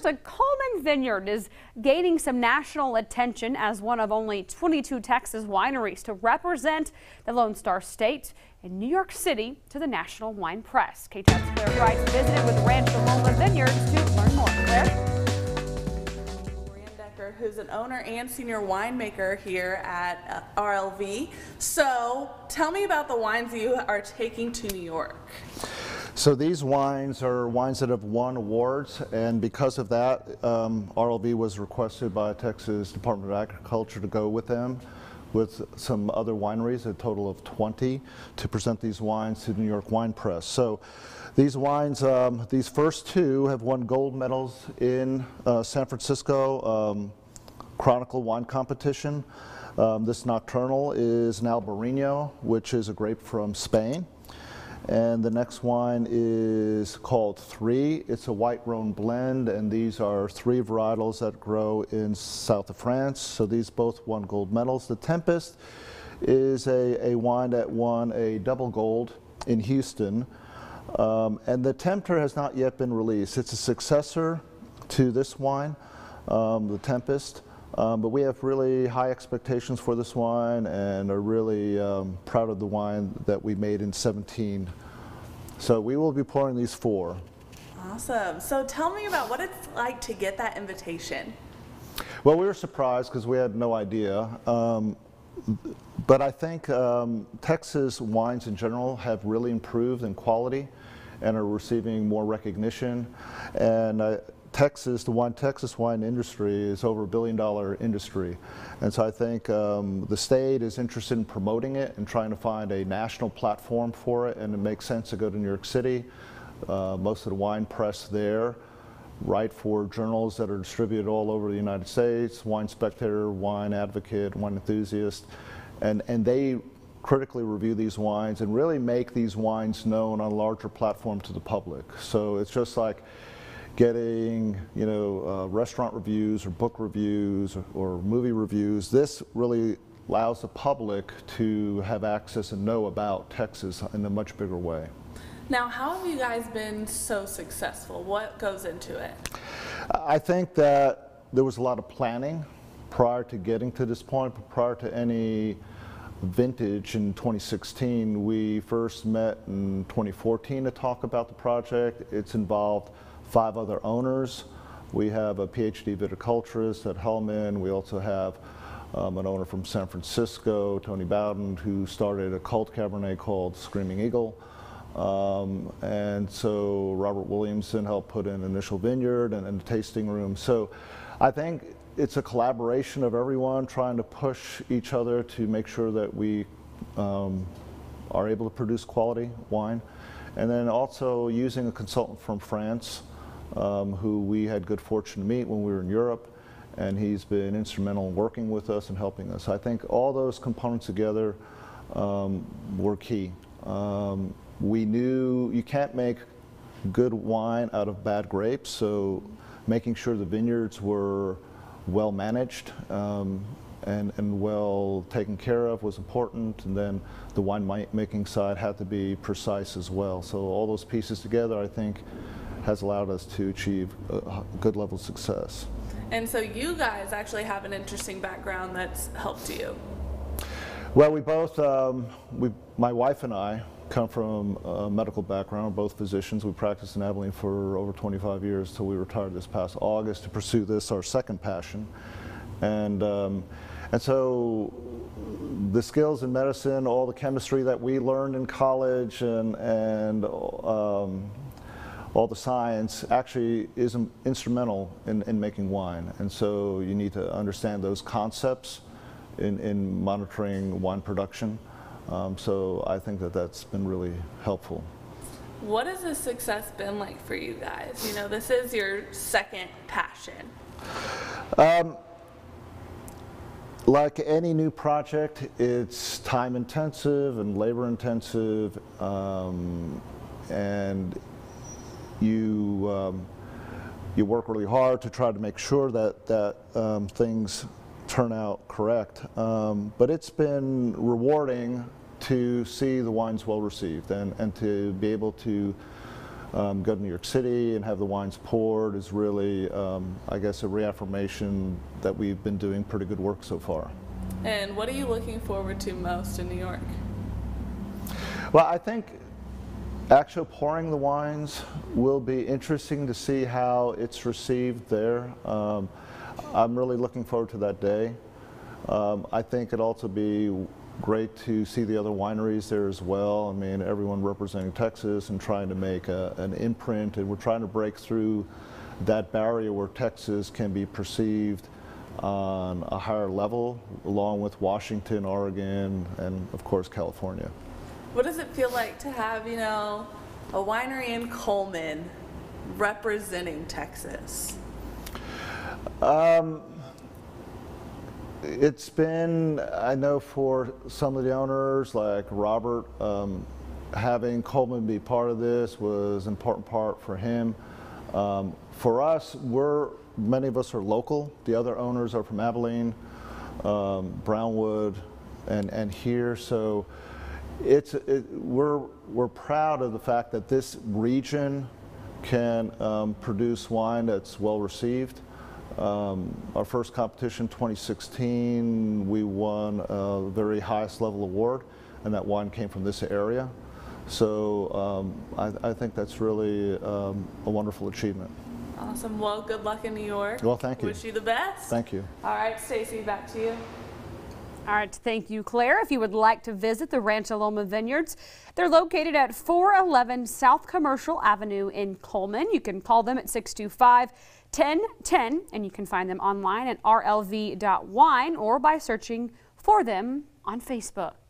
The Coleman Vineyard is gaining some national attention as one of only 22 Texas wineries to represent the Lone Star State in New York City to the national wine press. KTAB's Claire Price visited with Rancho Loma Vineyard to learn more. Claire? Who's an owner and senior winemaker here at RLV. So tell me about the wines you are taking to New York. So these wines are wines that have won awards, and because of that, RLV was requested by Texas Department of Agriculture to go with them, with some other wineries, a total of 20, to present these wines to the New York Wine Press. So these wines, these first two have won gold medals in San Francisco Chronicle Wine Competition. This Nocturnal is an Albarino, which is a grape from Spain. And the next wine is called Three. It's a white Rhone blend, and these are three varietals that grow in south of France. So these both won gold medals. The Tempest is a wine that won a double gold in Houston. And the Tempter has not yet been released. It's a successor to this wine, the Tempest. But we have really high expectations for this wine and are really proud of the wine that we made in 17. So we will be pouring these 4. Awesome. So tell me about what it's like to get that invitation. Well, we were surprised because we had no idea. But I think Texas wines in general have really improved in quality and are receiving more recognition. And Texas, the Texas wine industry is over $1 billion industry. And so I think the state is interested in promoting it and trying to find a national platform for it, and it makes sense to go to New York City. Most of the wine press there write for journals that are distributed all over the United States, Wine Spectator, Wine Advocate, Wine Enthusiast, and they critically review these wines and really make these wines known on a larger platform to the public. So it's just like getting, restaurant reviews or book reviews or movie reviews. This really allows the public to have access and know about Texas in a much bigger way. Now, how have you guys been so successful? What goes into it? I think that there was a lot of planning prior to getting to this point, but prior to any vintage in 2016. We first met in 2014 to talk about the project. It's involved 5 other owners. We have a PhD viticulturist at Hellman. We also have an owner from San Francisco, Tony Bowden, who started a cult Cabernet called Screaming Eagle. And so Robert Williamson helped put in Initial Vineyard and the tasting room. So I think it's a collaboration of everyone trying to push each other to make sure that we are able to produce quality wine. And then also using a consultant from France who we had good fortune to meet when we were in Europe, and he's been instrumental in working with us and helping us. I think all those components together were key. We knew you can't make good wine out of bad grapes, so making sure the vineyards were well managed and well taken care of was important, and then the wine making side had to be precise as well. So all those pieces together, I think, has allowed us to achieve a good level of success. And so you guys actually have an interesting background that's helped you. Well, we both, my wife and I come from a medical background, both physicians. We practiced in Abilene for over 25 years till we retired this past August to pursue this, our second passion. And so the skills in medicine, all the chemistry that we learned in college and all the science actually is instrumental in making wine. And so you need to understand those concepts in monitoring wine production. So I think that that's been really helpful. What has this success been like for you guys? You know, this is your second passion. Like any new project, it's time intensive and labor intensive, and you work really hard to try to make sure that things turn out correct. But it's been rewarding to see the wines well received and to be able to go to New York City and have the wines poured is really, I guess, a reaffirmation that we've been doing pretty good work so far. And what are you looking forward to most in New York? Well, I think actually pouring the wines will be interesting to see how it's received there. I'm really looking forward to that day. I think it'll also be great to see the other wineries there as well. I mean, everyone representing Texas and trying to make an imprint, and we're trying to break through that barrier where Texas can be perceived on a higher level, along with Washington, Oregon, and of course California. What does it feel like to have, you know, a winery in Coleman representing Texas? It's been, I know for some of the owners like Robert, having Coleman be part of this was an important part for him. For us, many of us are local. The other owners are from Abilene, Brownwood, and here. So we're proud of the fact that this region can produce wine that's well received. Our first competition, 2016, we won a very highest level award, and that wine came from this area. So I think that's really a wonderful achievement. Awesome. Well, good luck in New York. Well, thank you. Wish you the best. Thank you. All right, Stacy, back to you. All right, thank you, Claire. If you would like to visit the Rancho Loma Vineyards, they're located at 411 South Commercial Avenue in Coleman. You can call them at 625-1010, and you can find them online at rlv.wine or by searching for them on Facebook.